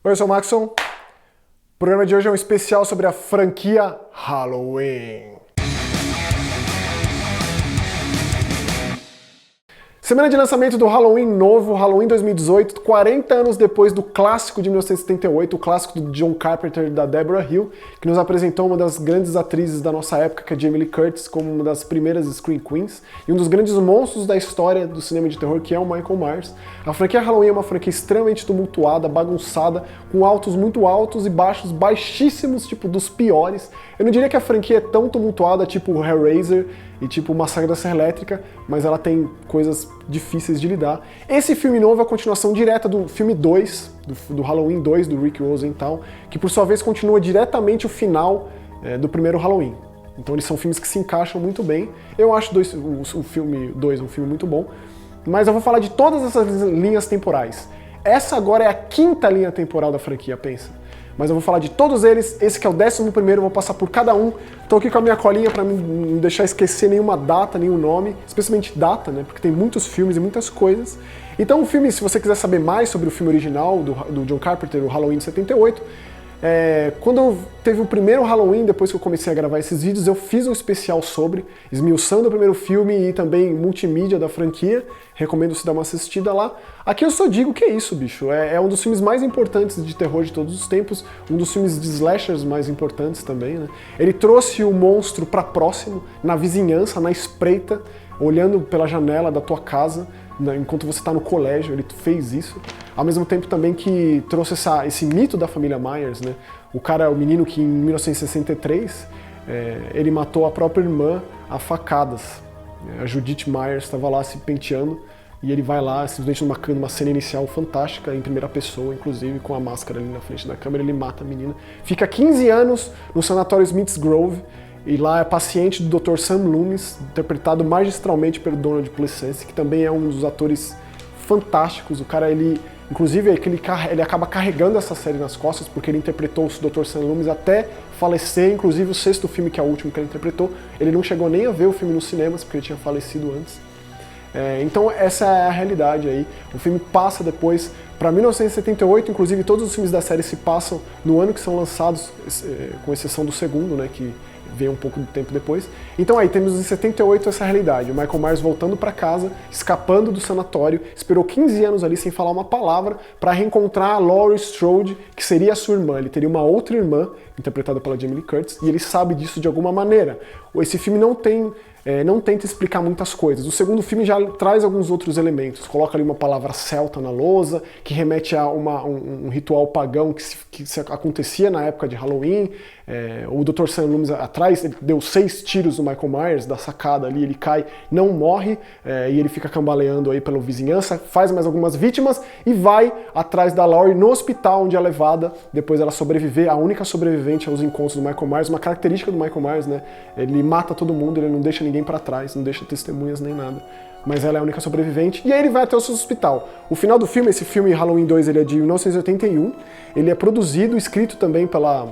Oi, eu sou o Maxon. O programa de hoje é um especial sobre a franquia Halloween. Semana de lançamento do Halloween novo, Halloween 2018, 40 anos depois do clássico de 1978, o clássico do John Carpenter e da Deborah Hill, que nos apresentou uma das grandes atrizes da nossa época, que é Jamie Lee Curtis, como uma das primeiras Scream Queens, e um dos grandes monstros da história do cinema de terror, que é o Michael Myers. A franquia Halloween é uma franquia extremamente tumultuada, bagunçada, com altos muito altos e baixos baixíssimos, tipo dos piores. Eu não diria que a franquia é tão tumultuada, tipo o Hellraiser e tipo o Massacre da Serra Elétrica, mas ela tem coisas difíceis de lidar. Esse filme novo é a continuação direta do filme 2, do Halloween 2, do Rick Rosenthal, que por sua vez continua diretamente o final do primeiro Halloween. Então eles são filmes que se encaixam muito bem. Eu acho o filme 2 um filme muito bom, mas eu vou falar de todas essas linhas temporais. Essa agora é a quinta linha temporal da franquia, pensa. Mas eu vou falar de todos eles, esse que é o 11º, eu vou passar por cada um. Tô aqui com a minha colinha para não deixar esquecer nenhuma data, nenhum nome, especialmente data, né, porque tem muitos filmes e muitas coisas. Então o filme, se você quiser saber mais sobre o filme original do John Carpenter, o Halloween de 78, quando teve o primeiro Halloween, depois que eu comecei a gravar esses vídeos, eu fiz um especial sobre, esmiuçando o primeiro filme e também multimídia da franquia. Recomendo você dar uma assistida lá. Aqui eu só digo que é isso, bicho. É um dos filmes mais importantes de terror de todos os tempos, um dos filmes de slashers mais importantes também, né? Ele trouxe o monstro pra próximo, na vizinhança, na espreita, olhando pela janela da tua casa, enquanto você está no colégio, ele fez isso. Ao mesmo tempo também que trouxe esse mito da família Myers, né? O menino que em 1963, ele matou a própria irmã a facadas. A Judith Myers estava lá se penteando e ele vai lá, simplesmente numa cena inicial fantástica, em primeira pessoa, inclusive, com a máscara ali na frente da câmera, ele mata a menina. Fica 15 anos no sanatório Smith's Grove, e lá é paciente do Dr. Sam Loomis, interpretado magistralmente pelo Donald Pleasence, que também é um dos atores fantásticos. O cara, inclusive, ele acaba carregando essa série nas costas, porque ele interpretou o Dr. Sam Loomis até falecer, inclusive o 6º filme, que é o último que ele interpretou. Ele não chegou nem a ver o filme nos cinemas, porque ele tinha falecido antes. Então essa é a realidade aí. O filme passa depois para 1978, inclusive todos os filmes da série se passam no ano que são lançados, com exceção do segundo, né, que veio um pouco de tempo depois. Então aí temos em 78 essa realidade, o Michael Myers voltando para casa, escapando do sanatório, esperou 15 anos ali sem falar uma palavra para reencontrar a Laurie Strode, que seria a sua irmã. Ele teria uma outra irmã, interpretada pela Jamie Lee Curtis, e ele sabe disso de alguma maneira. Esse filme não tenta explicar muitas coisas. O segundo filme já traz alguns outros elementos. Coloca ali uma palavra celta na lousa, que remete a um ritual pagão que acontecia na época de Halloween. O Dr. Sam Loomis atrás, ele deu 6 tiros no Michael Myers, da sacada ali, ele cai, não morre, e ele fica cambaleando aí pela vizinhança, faz mais algumas vítimas e vai atrás da Laurie no hospital onde é levada, depois ela sobreviver, a única sobrevivente aos encontros do Michael Myers. Uma característica do Michael Myers, né? Ele mata todo mundo, ele não deixa ninguém pra trás, não deixa testemunhas nem nada. Mas ela é a única sobrevivente, e aí ele vai até o seu hospital. O final do filme, esse filme Halloween 2, ele é de 1981, ele é produzido, escrito também pela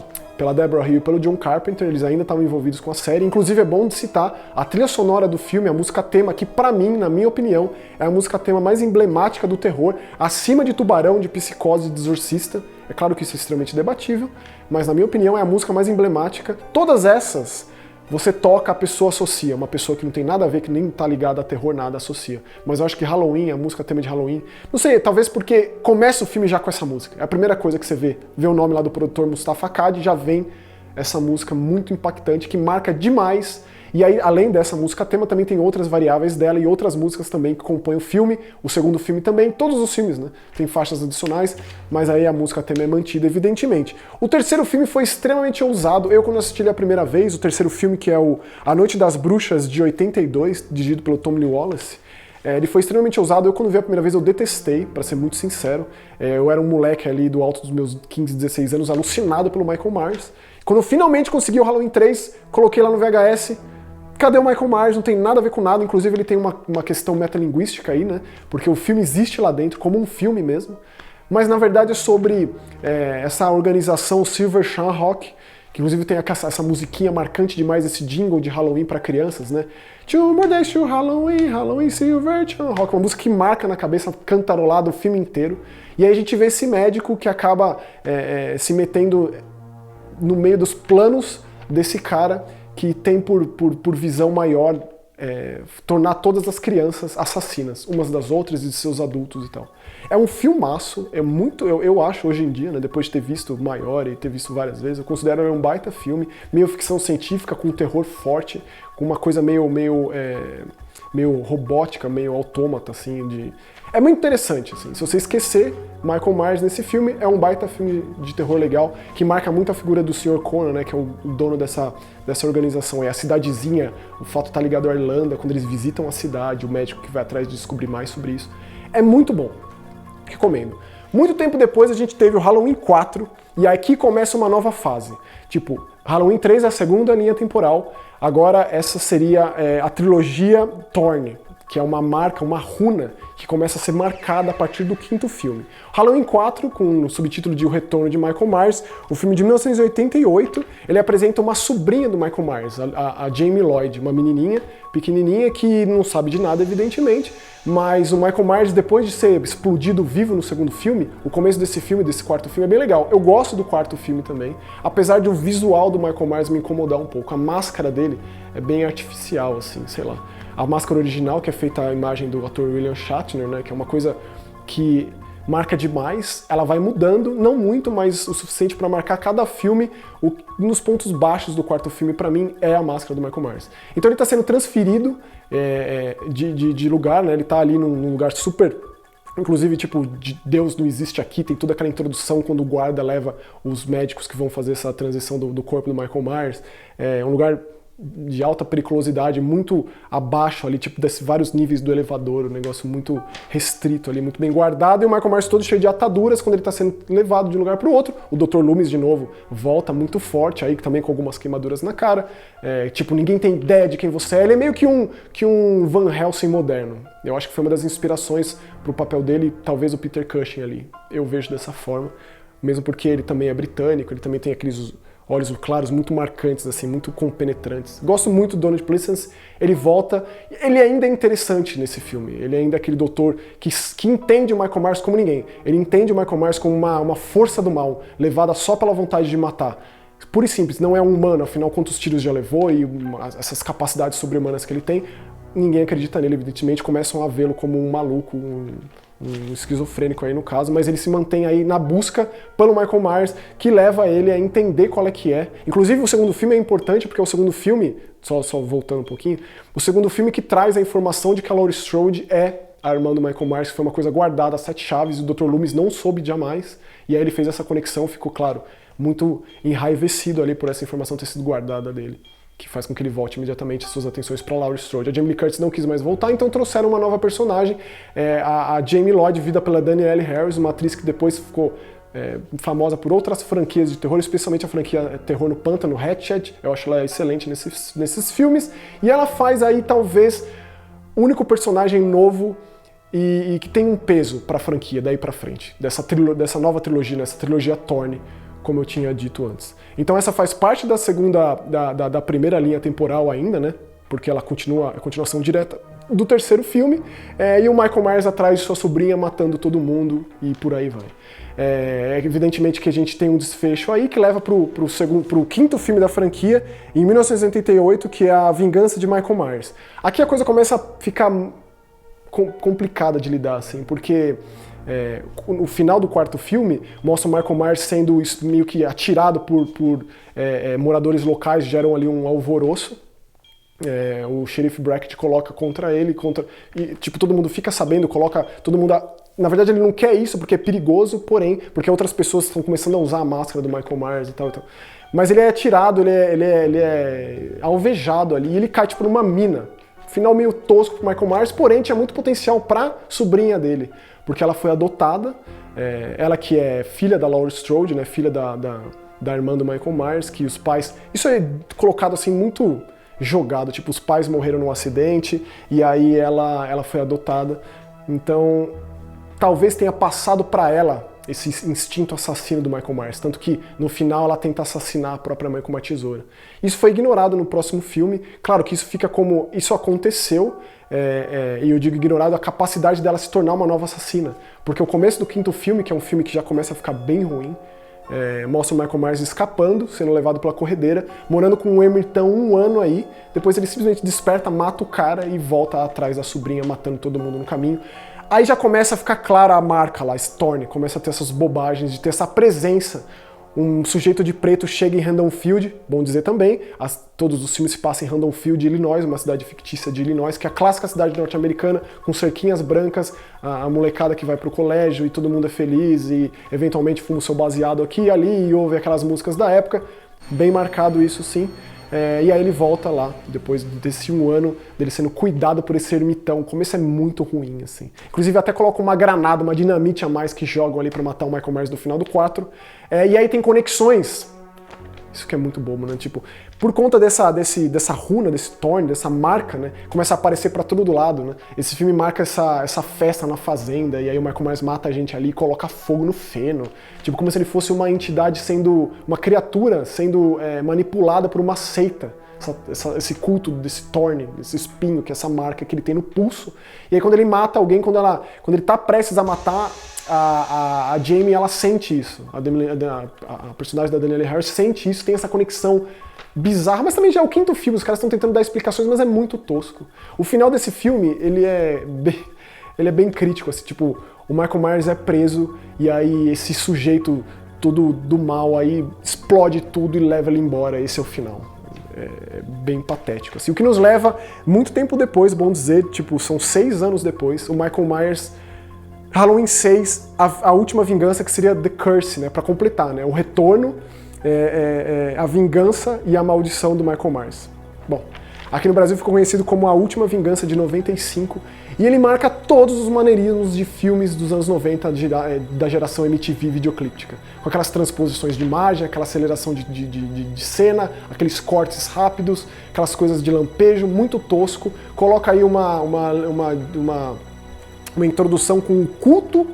Deborah Hill e pelo John Carpenter, eles ainda estavam envolvidos com a série. Inclusive é bom de citar a trilha sonora do filme, a música tema, que pra mim, na minha opinião, é a música tema mais emblemática do terror, acima de Tubarão, de Psicose e de Exorcista. É claro que isso é extremamente debatível, mas na minha opinião é a música mais emblemática. Todas essas você toca, a pessoa associa, uma pessoa que não tem nada a ver, que nem tá ligada a terror, nada associa. Mas eu acho que Halloween, a música tema de Halloween, não sei, talvez porque começa o filme já com essa música. É a primeira coisa que você vê o nome lá do produtor Mustafa Akkad, já vem essa música muito impactante, que marca demais. E aí, além dessa música tema, também tem outras variáveis dela e outras músicas também que compõem o filme, o segundo filme também, todos os filmes, né? Tem faixas adicionais, mas aí a música tema é mantida, evidentemente. O terceiro filme foi extremamente ousado. Eu, quando assisti ele a primeira vez, o terceiro filme, que é o A Noite das Bruxas, de 82, dirigido pelo Tom Lee Wallace, ele foi extremamente ousado. Eu, quando vi a primeira vez, eu detestei, pra ser muito sincero. Eu era um moleque ali do alto dos meus 15, 16 anos, alucinado pelo Michael Myers. Quando eu finalmente consegui o Halloween 3, coloquei lá no VHS. Cadê o Michael Myers? Não tem nada a ver com nada, inclusive ele tem uma questão metalinguística aí, né? Porque o filme existe lá dentro, como um filme mesmo. Mas na verdade é sobre essa organização Silver Shamrock, que inclusive tem essa musiquinha marcante demais, esse jingle de Halloween para crianças, né? Two more days to Halloween, Halloween Silver Rock, uma música que marca na cabeça, cantarolada o filme inteiro. E aí a gente vê esse médico que acaba se metendo no meio dos planos desse cara que tem por visão maior tornar todas as crianças assassinas, umas das outras e de seus adultos e tal. É um filmaço, é muito, eu acho hoje em dia, né, depois de ter visto maior e ter visto várias vezes, eu considero um baita filme, meio ficção científica com um terror forte, com uma coisa meio robótica, meio autômata, assim, É muito interessante, assim. Se você esquecer Michael Myers nesse filme, é um baita filme de terror legal, que marca muito a figura do Sr. Conan, né, que é o dono dessa organização. É a cidadezinha, o fato de estar ligado à Irlanda, quando eles visitam a cidade, o médico que vai atrás de descobrir mais sobre isso. É muito bom. Recomendo. Muito tempo depois a gente teve o Halloween 4, e aqui começa uma nova fase. Tipo, Halloween 3 é a segunda linha temporal, agora essa seria a trilogia Thorne, que é uma marca, uma runa, que começa a ser marcada a partir do quinto filme. Halloween 4, com o subtítulo de O Retorno de Michael Myers, o filme de 1988, ele apresenta uma sobrinha do Michael Myers, a Jamie Lloyd, uma menininha pequenininha que não sabe de nada, evidentemente, mas o Michael Myers, depois de ser explodido vivo no segundo filme, o começo desse filme, desse quarto filme, é bem legal. Eu gosto do quarto filme também, apesar de o visual do Michael Myers me incomodar um pouco. A máscara dele é bem artificial, assim, sei lá. A máscara original, que é feita à imagem do ator William Shatner, né, que é uma coisa que marca demais, ela vai mudando, não muito, mas o suficiente para marcar cada filme. Nos pontos baixos do quarto filme, para mim, é a máscara do Michael Myers. Então ele está sendo transferido de lugar, né, ele está ali num lugar super... Inclusive, tipo, Deus não existe aqui, tem toda aquela introdução quando o guarda leva os médicos que vão fazer essa transição do corpo do Michael Myers. É um lugar de alta periculosidade, muito abaixo ali, tipo, desses vários níveis do elevador, um negócio muito restrito ali, muito bem guardado, e o Michael Myers todo cheio de ataduras quando ele está sendo levado de um lugar para o outro. O Dr. Loomis, de novo, volta muito forte aí, também com algumas queimaduras na cara, tipo, ninguém tem ideia de quem você é. Ele é meio que um Van Helsing moderno. Eu acho que foi uma das inspirações para o papel dele, talvez o Peter Cushing ali. Eu vejo dessa forma, mesmo porque ele também é britânico, ele também tem aqueles olhos claros muito marcantes, assim, muito compenetrantes. Gosto muito do Donald Pleasence, ele volta, ele ainda é interessante nesse filme, ele ainda é aquele doutor que entende o Michael Myers como ninguém. Ele entende o Michael Myers como uma força do mal, levada só pela vontade de matar. Pura e simples, não é um humano, afinal quantos tiros já levou e essas capacidades sobre-humanas que ele tem, ninguém acredita nele, evidentemente, começam a vê-lo como um maluco, um esquizofrênico aí no caso, mas ele se mantém aí na busca pelo Michael Myers, que leva ele a entender qual é que é. Inclusive o segundo filme é importante porque é o segundo filme, só voltando um pouquinho, o segundo filme que traz a informação de que a Laurie Strode é a irmã do Michael Myers, que foi uma coisa guardada a 7 chaves, e o Dr. Loomis não soube jamais, e aí ele fez essa conexão, ficou, claro, muito enraivecido ali por essa informação ter sido guardada dele, que faz com que ele volte imediatamente as suas atenções para Laurie Strode. A Jamie Lee Curtis não quis mais voltar, então trouxeram uma nova personagem, a Jamie Lloyd, vivida pela Danielle Harris, uma atriz que depois ficou famosa por outras franquias de terror, especialmente a franquia Terror no Pântano, Hatchet. Eu acho ela excelente nesses filmes, e ela faz aí talvez o único personagem novo e que tem um peso para a franquia daí para frente, dessa nova trilogia, nessa trilogia Thorne, como eu tinha dito antes. Então essa faz parte da primeira linha temporal ainda, né? Porque ela continua a continuação direta do terceiro filme, e o Michael Myers atrás de sua sobrinha matando todo mundo e por aí vai. Evidentemente que a gente tem um desfecho aí que leva pro quinto filme da franquia, em 1988, que é A Vingança de Michael Myers. Aqui a coisa começa a ficar complicada de lidar, assim, porque o final do quarto filme mostra o Michael Myers sendo meio que atirado por moradores locais, geram ali um alvoroço. O xerife Brackett coloca contra ele, e tipo, todo mundo fica sabendo, coloca todo mundo... Na verdade ele não quer isso porque é perigoso, porém, porque outras pessoas estão começando a usar a máscara do Michael Myers e tal. Mas ele é atirado, ele é alvejado ali, e ele cai tipo numa mina. Final meio tosco pro Michael Myers, porém tinha muito potencial pra sobrinha dele, porque ela foi adotada, ela que é filha da Laurie Strode, né, filha da irmã do Michael Myers, que os pais... Isso é colocado assim muito jogado, tipo, os pais morreram num acidente, e aí ela foi adotada, então talvez tenha passado pra ela esse instinto assassino do Michael Myers, tanto que no final ela tenta assassinar a própria mãe com uma tesoura. Isso foi ignorado no próximo filme, claro que isso fica como isso aconteceu, e eu digo ignorado a capacidade dela se tornar uma nova assassina, porque o começo do quinto filme, que é um filme que já começa a ficar bem ruim, mostra o Michael Myers escapando, sendo levado pela corredeira, morando com o Emertão 1 ano aí, depois ele simplesmente desperta, mata o cara e volta atrás da sobrinha, matando todo mundo no caminho. Aí já começa a ficar clara a marca lá, Thorne, começa a ter essas bobagens, de ter essa presença. Um sujeito de preto chega em Haddonfield, bom dizer também, todos os filmes se passam em Haddonfield, Illinois, uma cidade fictícia de Illinois, que é a clássica cidade norte-americana, com cerquinhas brancas, a molecada que vai pro colégio e todo mundo é feliz e eventualmente fuma o seu baseado aqui e ali e ouve aquelas músicas da época, bem marcado isso sim. E aí ele volta lá, depois desse 1 ano dele sendo cuidado por esse ermitão. O começo é muito ruim, assim. Inclusive até coloca uma granada, uma dinamite a mais que jogam ali pra matar o Michael Myers no final do 4. E aí tem conexões. Isso que é muito bobo, né? Tipo, por conta dessa runa, desse Thorne, dessa marca, né? Começa a aparecer pra todo lado, né? Esse filme marca essa festa na fazenda, e aí o Michael Myers mata a gente ali e coloca fogo no feno. Tipo, como se ele fosse uma entidade uma criatura sendo manipulada por uma seita. Esse culto desse Thorne, desse espinho, que é essa marca que ele tem no pulso. E aí quando ele mata alguém, quando ele tá prestes a matar, a Jamie, ela sente isso. A personagem da Danielle Harris sente isso, tem essa conexão bizarra, mas também já é o quinto filme, os caras estão tentando dar explicações, mas é muito tosco. O final desse filme, ele é bem crítico, assim, tipo, o Michael Myers é preso e aí esse sujeito todo do mal aí explode tudo e leva ele embora, esse é o final. É bem patético, assim. O que nos leva, muito tempo depois, bom dizer, tipo, são 6 anos depois, o Michael Myers, Halloween 6, a última vingança, que seria The Curse, né, pra completar, né, o retorno, a vingança e a maldição do Michael Myers. Bom, aqui no Brasil ficou conhecido como A Última Vingança, de 95, e ele marca todos os maneirismos de filmes dos anos 90 da geração MTV videoclíptica, com aquelas transposições de imagem, aquela aceleração de cena, aqueles cortes rápidos, aquelas coisas de lampejo, muito tosco, coloca aí uma introdução com um culto,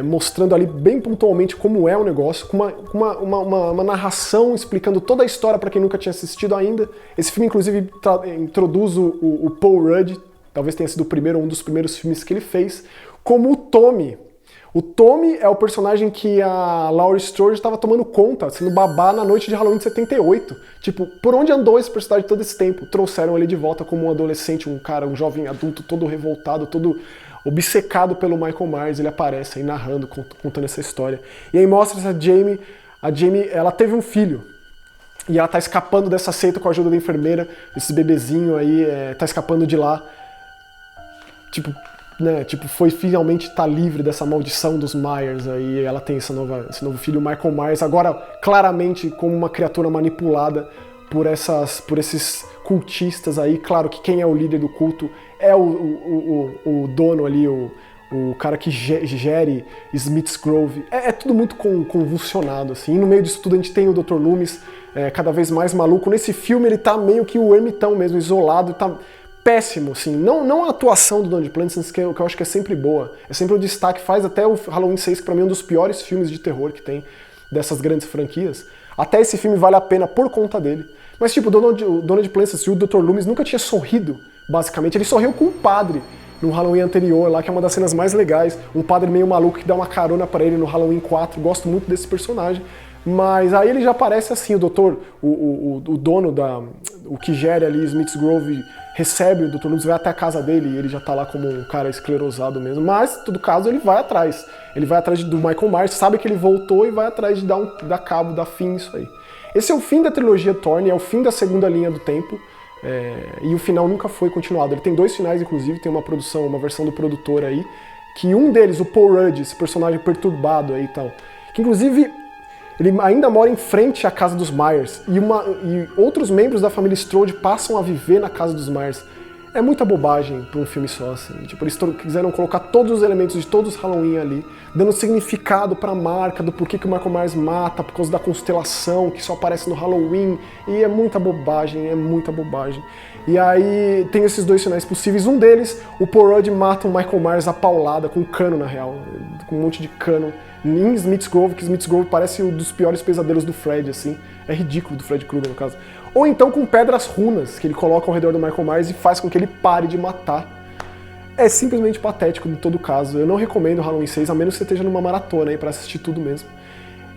mostrando ali bem pontualmente como é o negócio, com uma narração explicando toda a história para quem nunca tinha assistido ainda. Esse filme, inclusive, introduz o Paul Rudd, talvez tenha sido um dos primeiros filmes que ele fez, como o Tommy. O Tommy é o personagem que a Laurie Strode estava tomando conta, sendo babá na noite de Halloween de 78. Tipo, por onde andou esse personagem todo esse tempo? Trouxeram ele de volta como um adolescente, um jovem adulto, todo revoltado, todo obcecado pelo Michael Myers. Ele aparece aí narrando, contando essa história. E aí mostra essa Jamie. A Jamie, ela teve um filho. E ela tá escapando dessa seita com a ajuda da enfermeira. Esse bebezinho aí tá escapando de lá. Foi finalmente tá livre dessa maldição dos Myers aí, ela tem esse novo filho, o Michael Myers, agora claramente como uma criatura manipulada por esses cultistas aí. Claro que quem é o líder do culto é o dono ali, o cara que gere Smith's Grove. É tudo muito convulsionado, assim. E no meio disso tudo a gente tem o Dr. Loomis, cada vez mais maluco. Nesse filme ele tá meio que o ermitão mesmo, isolado, tá péssimo, assim. Não a atuação do Donald Pleasence, que eu acho que é sempre boa. É sempre o destaque, faz até o Halloween 6, que pra mim é um dos piores filmes de terror que tem dessas grandes franquias. Até esse filme vale a pena por conta dele. Mas tipo, o Donald Pleasence e o Dr. Loomis nunca tinha sorrido, basicamente. Ele sorriu com o padre no Halloween anterior, lá, que é uma das cenas mais legais. Um padre meio maluco que dá uma carona pra ele no Halloween 4. Gosto muito desse personagem. Mas aí ele já aparece assim, o dono o que gere ali Smith's Grove, recebe o Dr. Loomis, vai até a casa dele e ele já tá lá como um cara esclerosado mesmo. Mas, em todo caso, ele vai atrás. Ele vai atrás do Michael Myers, sabe que ele voltou e vai atrás de dar cabo, dar fim nisso aí. Esse é o fim da trilogia Thorne, é o fim da segunda linha do tempo. E o final nunca foi continuado. Ele tem 2 finais, inclusive, tem uma versão do produtor aí, que um deles, o Paul Rudd, esse personagem perturbado aí e tal, que inclusive ele ainda mora em frente à casa dos Myers, e outros membros da família Strode passam a viver na casa dos Myers. É muita bobagem para um filme só, assim. Tipo, eles quiseram colocar todos os elementos de todos os Halloween ali, dando significado para a marca do porquê que o Michael Myers mata, por causa da constelação que só aparece no Halloween, e é muita bobagem, é muita bobagem. E aí tem esses 2 finais possíveis. Um deles, o Paul Rudd mata o Michael Myers a paulada, com cano na real, com um monte de cano. em Smith's Grove, que Smith's Grove parece um dos piores pesadelos do Fred, assim. É ridículo, do Fred Krueger, no caso. Ou então com pedras runas, que ele coloca ao redor do Michael Myers e faz com que ele pare de matar. É simplesmente patético em todo caso. Eu não recomendo Halloween 6, a menos que você esteja numa maratona aí pra assistir tudo mesmo.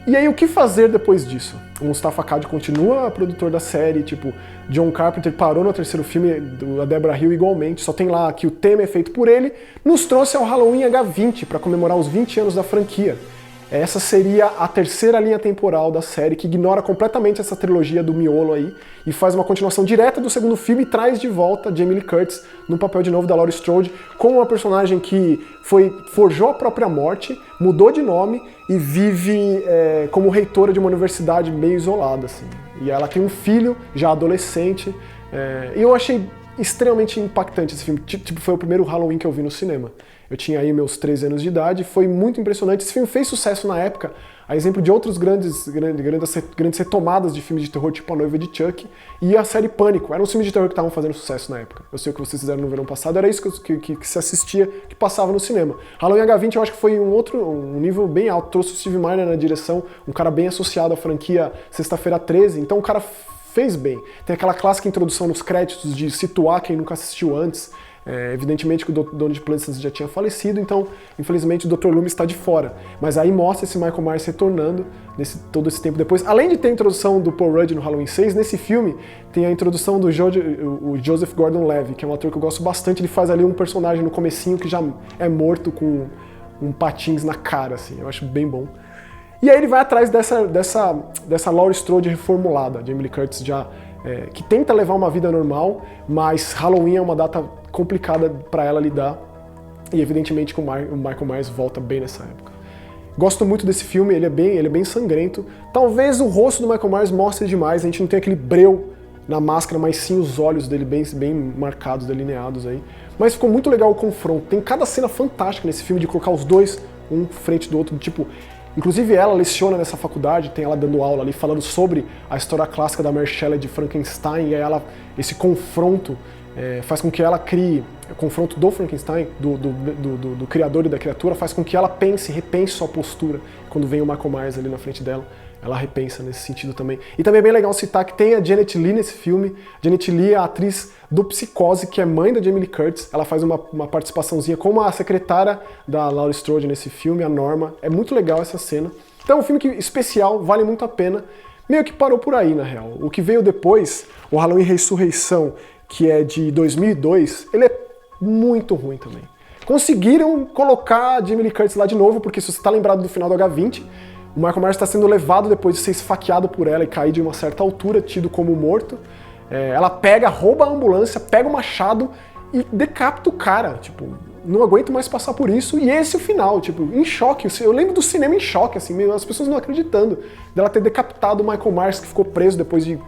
E aí, o que fazer depois disso? O Mustafa Khad continua produtor da série, tipo, John Carpenter parou no terceiro filme, a Deborah Hill igualmente, só tem lá que o tema é feito por ele, nos trouxe ao Halloween H20 para comemorar os 20 anos da franquia. Essa seria a terceira linha temporal da série, que ignora completamente essa trilogia do miolo aí, e faz uma continuação direta do segundo filme e traz de volta Jamie Lee Curtis no papel de novo da Laurie Strode, como uma personagem que forjou a própria morte, mudou de nome e vive como reitora de uma universidade meio isolada, assim. E ela tem um filho, já adolescente, e eu achei extremamente impactante esse filme. Tipo, foi o primeiro Halloween que eu vi no cinema. Eu tinha aí meus 13 anos de idade, foi muito impressionante. Esse filme fez sucesso na época, a exemplo de outros grandes retomadas de filmes de terror, tipo A Noiva de Chuck e a série Pânico. Eram os filmes de terror que estavam fazendo sucesso na época. Eu sei o que vocês fizeram no verão passado, era isso que se assistia, que passava no cinema. Halloween H20 eu acho que foi um nível bem alto. Trouxe o Steve Miner na direção, um cara bem associado à franquia Sexta-feira 13, então o cara fez bem. Tem aquela clássica introdução nos créditos de situar quem nunca assistiu antes. Evidentemente que o Donald Pleasence já tinha falecido, então infelizmente o Dr. Loomis está de fora. Mas aí mostra esse Michael Myers retornando todo esse tempo depois. Além de ter a introdução do Paul Rudd no Halloween 6, nesse filme tem a introdução do Joseph Gordon-Levitt, que é um ator que eu gosto bastante. Ele faz ali um personagem no comecinho que já é morto com um patins na cara, assim. Eu acho bem bom. E aí ele vai atrás dessa Laurie Strode reformulada, Jamie Lee Curtis já que tenta levar uma vida normal, mas Halloween é uma data complicada para ela lidar, e evidentemente que o Michael Myers volta bem nessa época. Gosto muito desse filme, ele é bem sangrento. Talvez o rosto do Michael Myers mostre demais, a gente não tem aquele breu na máscara, mas sim os olhos dele bem marcados, delineados aí. Mas ficou muito legal o confronto, tem cada cena fantástica nesse filme de colocar os dois um frente do outro, tipo... Inclusive ela leciona nessa faculdade, tem ela dando aula ali, falando sobre a história clássica da Mary Shelley de Frankenstein, e aí esse confronto faz com que ela crie, o confronto do Frankenstein, do criador e da criatura, faz com que ela repense sua postura. Quando vem o Michael Myers ali na frente dela, ela repensa nesse sentido também. E também é bem legal citar que tem a Janet Leigh nesse filme. Janet Leigh é a atriz do Psicose, que é mãe da Jamie Lee Curtis. Ela faz uma participaçãozinha como a secretária da Laurie Strode nesse filme, a Norma. É muito legal essa cena. Então é um filme especial, vale muito a pena. Meio que parou por aí, na real. O que veio depois, o Halloween Ressurreição, que é de 2002, ele é muito ruim também. Conseguiram colocar a Jamie Lee Curtis lá de novo, porque se você tá lembrado do final do H20, o Michael Myers está sendo levado depois de ser esfaqueado por ela e cair de uma certa altura, tido como morto. Ela rouba a ambulância, pega o machado e decapita o cara. Tipo, não aguento mais passar por isso. E esse é o final, tipo, em choque. Eu lembro do cinema em choque, assim, as pessoas não acreditando dela ter decapitado o Michael Myers, que ficou preso depois de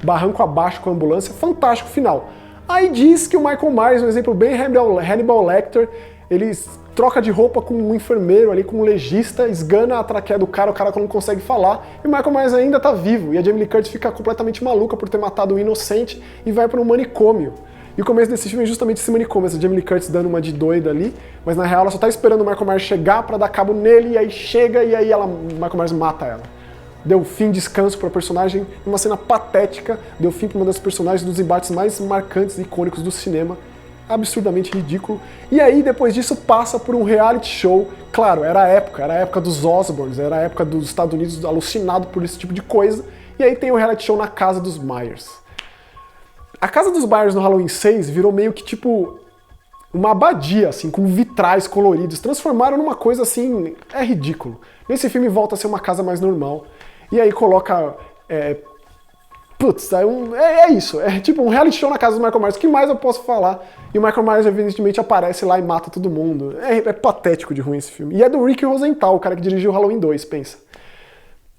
barranco abaixo com a ambulância. Fantástico final. Aí diz que o Michael Myers, um exemplo bem Hannibal Lecter, ele troca de roupa com um enfermeiro ali, com um legista, esgana a traqueia do cara, o cara não consegue falar, e o Michael Myers ainda tá vivo, e a Jamie Lee Curtis fica completamente maluca por ter matado um inocente e vai para um manicômio. E o começo desse filme é justamente esse manicômio, essa Jamie Lee Curtis dando uma de doida ali, mas na real ela só tá esperando o Michael Myers chegar para dar cabo nele, e aí chega, e aí o Michael Myers mata ela. Deu fim, descanso para a personagem, uma cena patética, deu fim para uma das personagens dos embates mais marcantes e icônicos do cinema, absurdamente ridículo. E aí, depois disso, passa por um reality show. Claro, era a época dos Osbournes, era a época dos Estados Unidos alucinado por esse tipo de coisa. E aí tem o reality show na Casa dos Myers. A Casa dos Myers no Halloween 6 virou meio que tipo uma abadia, assim, com vitrais coloridos. Transformaram numa coisa assim, é ridículo. Nesse filme volta a ser uma casa mais normal. E aí coloca... Putz, é isso, é tipo um reality show na casa do Michael Myers, o que mais eu posso falar? E o Michael Myers evidentemente aparece lá e mata todo mundo. É patético de ruim esse filme. E é do Rick Rosenthal, o cara que dirigiu o Halloween 2, pensa.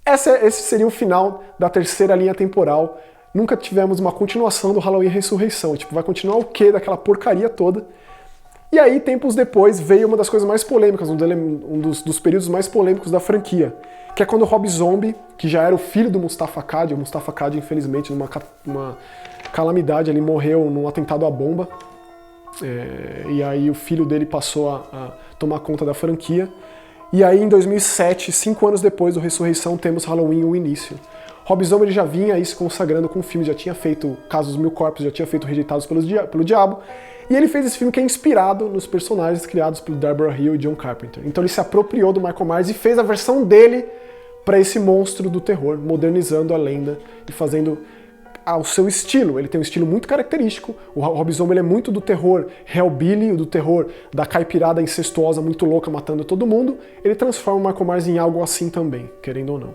Esse seria o final da terceira linha temporal. Nunca tivemos uma continuação do Halloween Ressurreição. Tipo, vai continuar o quê daquela porcaria toda? E aí, tempos depois, veio uma das coisas mais polêmicas, um dos períodos mais polêmicos da franquia, que é quando o Rob Zombie, que já era o filho do Mustafa Khad, o Mustafa Khad, infelizmente, numa calamidade, ele morreu num atentado à bomba, e aí o filho dele passou a tomar conta da franquia, E aí em 2007, 5 anos depois do Ressurreição, temos Halloween, o início. Rob Zombie já vinha aí se consagrando com o filme, já tinha feito Casos Mil Corpos, já tinha feito Rejeitados pelo Diabo, e ele fez esse filme que é inspirado nos personagens criados por Deborah Hill e John Carpenter. Então ele se apropriou do Michael Myers e fez a versão dele para esse monstro do terror, modernizando a lenda e fazendo ao seu estilo. Ele tem um estilo muito característico. O Rob Zombie ele é muito do terror hellbilly, do terror da caipirada incestuosa muito louca matando todo mundo. Ele transforma o Michael Myers em algo assim também, querendo ou não.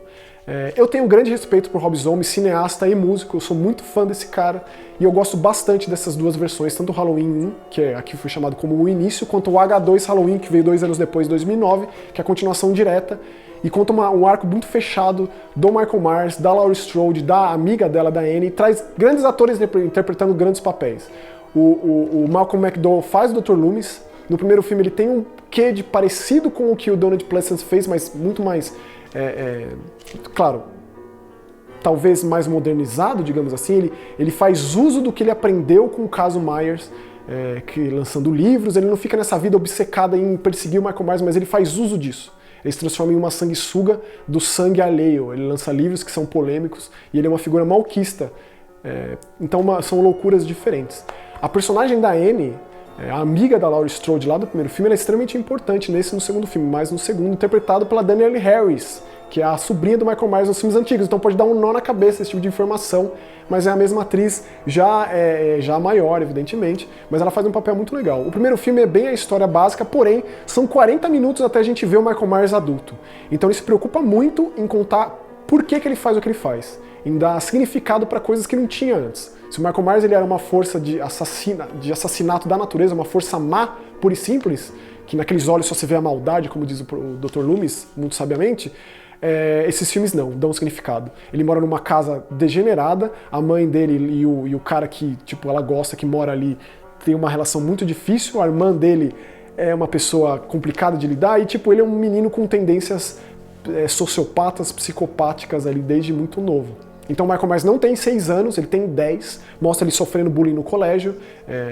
Eu tenho um grande respeito por Rob Zombie, cineasta e músico, eu sou muito fã desse cara e eu gosto bastante dessas duas versões, tanto o Halloween 1, que aqui foi chamado como o início, quanto o H2 Halloween, que veio 2 anos depois, 2009, que é a continuação direta, e conta um arco muito fechado do Michael Myers, da Laurie Strode, da amiga dela, da Annie, e traz grandes atores interpretando grandes papéis. O Malcolm McDowell faz o Dr. Loomis. No primeiro filme ele tem um quê de parecido com o que o Donald Pleasence fez, mas muito mais, claro, talvez mais modernizado, digamos assim. Ele faz uso do que ele aprendeu com o caso Myers, que lançando livros. Ele não fica nessa vida obcecada em perseguir o Michael Myers, mas ele faz uso disso. Ele se transforma em uma sanguessuga do sangue alheio. Ele lança livros que são polêmicos e ele é uma figura malquista. Então são loucuras diferentes. A personagem da Annie, a amiga da Laurie Strode lá do primeiro filme, ela é extremamente importante nesse no segundo filme, mas no segundo interpretado pela Danielle Harris, que é a sobrinha do Michael Myers nos filmes antigos. Então pode dar um nó na cabeça esse tipo de informação, mas é a mesma atriz, já maior, evidentemente, mas ela faz um papel muito legal. O primeiro filme é bem a história básica, porém, são 40 minutos até a gente ver o Michael Myers adulto. Então ele se preocupa muito em contar por que ele faz o que ele faz, em dar significado para coisas que não tinha antes. Se o Michael Myers ele era uma força de assassinato da natureza, uma força má, pura e simples, que naqueles olhos só se vê a maldade, como diz o Dr. Loomis, muito sabiamente, esses filmes não, dão um significado. Ele mora numa casa degenerada, a mãe dele e o cara que tipo, ela gosta, que mora ali, tem uma relação muito difícil, a irmã dele é uma pessoa complicada de lidar, e tipo, ele é um menino com tendências sociopatas, psicopáticas ali desde muito novo. Então o Michael Myers não tem 6 anos, ele tem 10, mostra ele sofrendo bullying no colégio,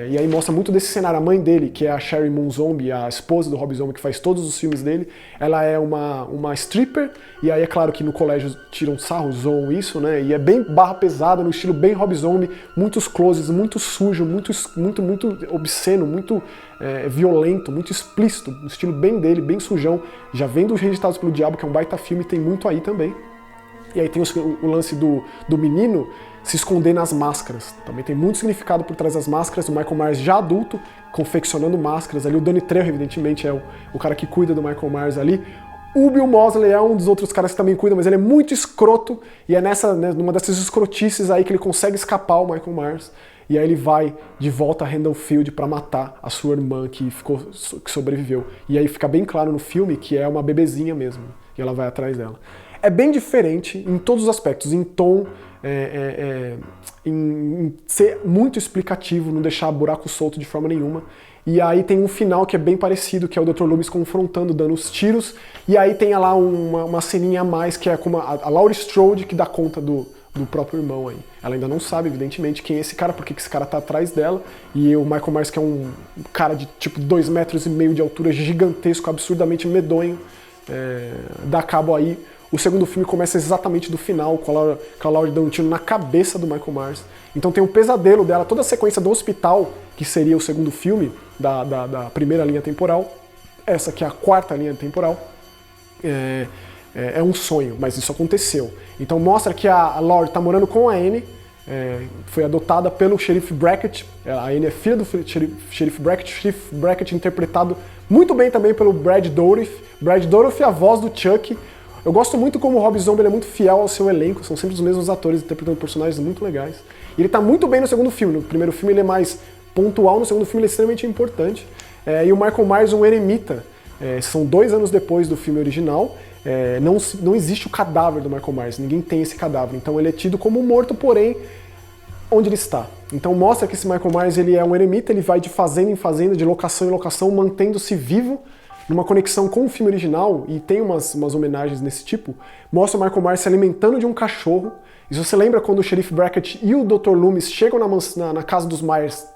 e aí mostra muito desse cenário. A mãe dele, que é a Sherry Moon Zombie, a esposa do Rob Zombie, que faz todos os filmes dele, ela é uma stripper, e aí é claro que no colégio tiram sarro, zoam isso, né? E é bem barra pesada, no estilo bem Rob Zombie, muitos closes, muito sujo, muito obsceno, muito violento, muito explícito, no estilo bem dele, bem sujão. Já vem dos Rejeitados pelo Diabo, que é um baita filme, tem muito aí também. E aí tem o lance do menino se esconder nas máscaras. Também tem muito significado por trás das máscaras. O Michael Myers já adulto, confeccionando máscaras ali. O Danny Trejo, evidentemente, é o cara que cuida do Michael Myers ali. O Bill Moseley é um dos outros caras que também cuida, mas ele é muito escroto. E é numa dessas escrotices aí que ele consegue escapar o Michael Myers. E aí ele vai de volta a Haddonfield para matar a sua irmã que sobreviveu. E aí fica bem claro no filme que é uma bebezinha mesmo. E ela vai atrás dela. É bem diferente em todos os aspectos, em tom, em ser muito explicativo, não deixar buraco solto de forma nenhuma. E aí tem um final que é bem parecido, que é o Dr. Loomis confrontando, dando os tiros. E aí tem lá uma ceninha a mais, que é como a Laurie Strode que dá conta do próprio irmão aí. Ela ainda não sabe, evidentemente, quem é esse cara, porque esse cara tá atrás dela. E o Michael Myers, que é um cara de tipo 2,5 metros de altura, gigantesco, absurdamente medonho, dá cabo aí. O segundo filme começa exatamente do final, com a Laurie dando um tiro na cabeça do Michael Myers. Então tem o pesadelo dela, toda a sequência do hospital, que seria o segundo filme da primeira linha temporal, essa que é a quarta linha temporal, é um sonho, mas isso aconteceu. Então mostra que a Laurie está morando com a Annie, foi adotada pelo Sheriff Brackett, a Annie é filha do Sheriff Brackett interpretado muito bem também pelo Brad Dourif. Brad Dourif é a voz do Chuck. Eu gosto muito como o Rob Zombie é muito fiel ao seu elenco, são sempre os mesmos atores interpretando personagens muito legais. E ele está muito bem no segundo filme, no primeiro filme ele é mais pontual, no segundo filme ele é extremamente importante. E o Michael Myers, um eremita, são 2 anos depois do filme original, não existe o cadáver do Michael Myers, ninguém tem esse cadáver, então ele é tido como morto, porém, onde ele está. Então mostra que esse Michael Myers ele é um eremita, ele vai de fazenda em fazenda, de locação em locação, mantendo-se vivo, numa conexão com o filme original, e tem umas homenagens desse tipo, mostra o Michael Myers se alimentando de um cachorro. E se você lembra quando o Sheriff Brackett e o Dr. Loomis chegam na casa dos Myers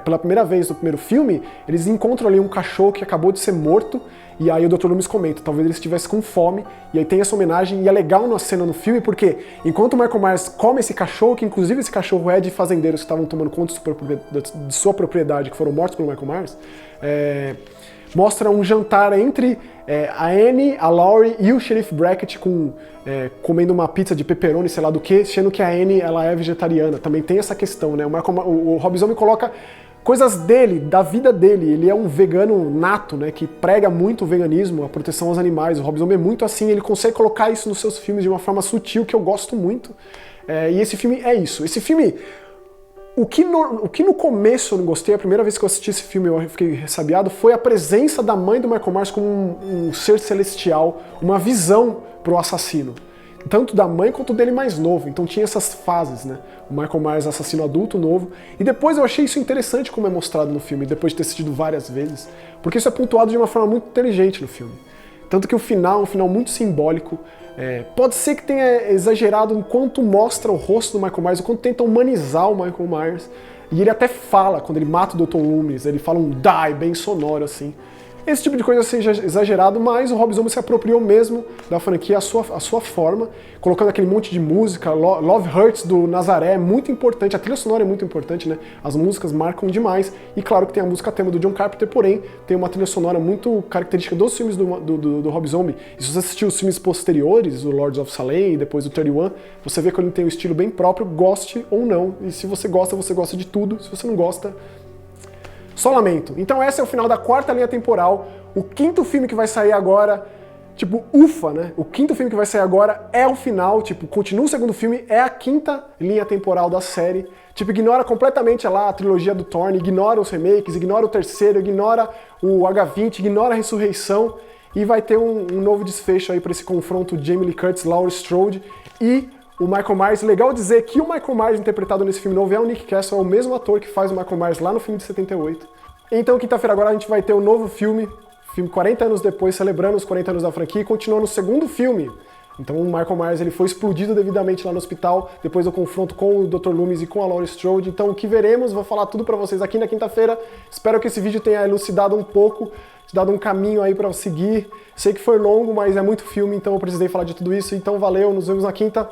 pela primeira vez no primeiro filme, eles encontram ali um cachorro que acabou de ser morto, e aí o Dr. Loomis comenta, talvez ele estivesse com fome, e aí tem essa homenagem, e é legal na cena no filme, porque enquanto o Michael Myers come esse cachorro, que inclusive esse cachorro é de fazendeiros que estavam tomando conta de sua propriedade, que foram mortos pelo Michael Myers, mostra um jantar entre a Annie, a Laurie e o Sheriff Brackett comendo uma pizza de pepperoni, sei lá do que, sendo que a Annie ela é vegetariana. Também tem essa questão, né? O Rob Zombie coloca coisas dele, da vida dele. Ele é um vegano nato, né? Que prega muito o veganismo, a proteção aos animais. O Rob Zombie é muito assim, ele consegue colocar isso nos seus filmes de uma forma sutil que eu gosto muito. E esse filme é isso. Esse filme... O que no começo eu não gostei, a primeira vez que eu assisti esse filme eu fiquei ressabiado, foi a presença da mãe do Michael Myers como um ser celestial, uma visão pro assassino. Tanto da mãe quanto dele mais novo. Então tinha essas fases, né? O Michael Myers assassino adulto, novo. E depois eu achei isso interessante como é mostrado no filme, depois de ter assistido várias vezes. Porque isso é pontuado de uma forma muito inteligente no filme. Tanto que o final é um final muito simbólico. Pode ser que tenha exagerado enquanto mostra o rosto do Michael Myers, o quanto tenta humanizar o Michael Myers. E ele até fala, quando ele mata o Dr. Loomis, ele fala um die bem sonoro assim. Esse tipo de coisa seja exagerado, mas o Rob Zombie se apropriou mesmo da franquia à sua forma, colocando aquele monte de música. Love Hurts do Nazaré é muito importante, a trilha sonora é muito importante, né? As músicas marcam demais, e claro que tem a música tema do John Carpenter, porém tem uma trilha sonora muito característica dos filmes do Rob Zombie. E se você assistir os filmes posteriores, o Lords of Salem e depois o 31, você vê que ele tem um estilo bem próprio, goste ou não. E se você gosta de tudo, se você não gosta... Só lamento. Então esse é o final da quarta linha temporal. O quinto filme que vai sair agora, tipo, ufa, né? O quinto filme que vai sair agora é o final, tipo, continua o segundo filme, é a quinta linha temporal da série. Tipo, ignora completamente lá a trilogia do Thorne, ignora os remakes, ignora o terceiro, ignora o H20, ignora a ressurreição, e vai ter um novo desfecho aí para esse confronto Jamie Lee Curtis, Laurie Strode e o Michael Myers. Legal dizer que o Michael Myers interpretado nesse filme novo é o Nick Castle, é o mesmo ator que faz o Michael Myers lá no filme de 78. Então, quinta-feira agora a gente vai ter um novo filme 40 anos depois, celebrando os 40 anos da franquia, e continua no segundo filme. Então o Michael Myers ele foi explodido devidamente lá no hospital, depois do confronto com o Dr. Loomis e com a Laurie Strode. Então o que veremos, vou falar tudo pra vocês aqui na quinta-feira. Espero que esse vídeo tenha elucidado um pouco, te dado um caminho aí pra seguir. Sei que foi longo, mas é muito filme, então eu precisei falar de tudo isso. Então valeu, nos vemos na quinta.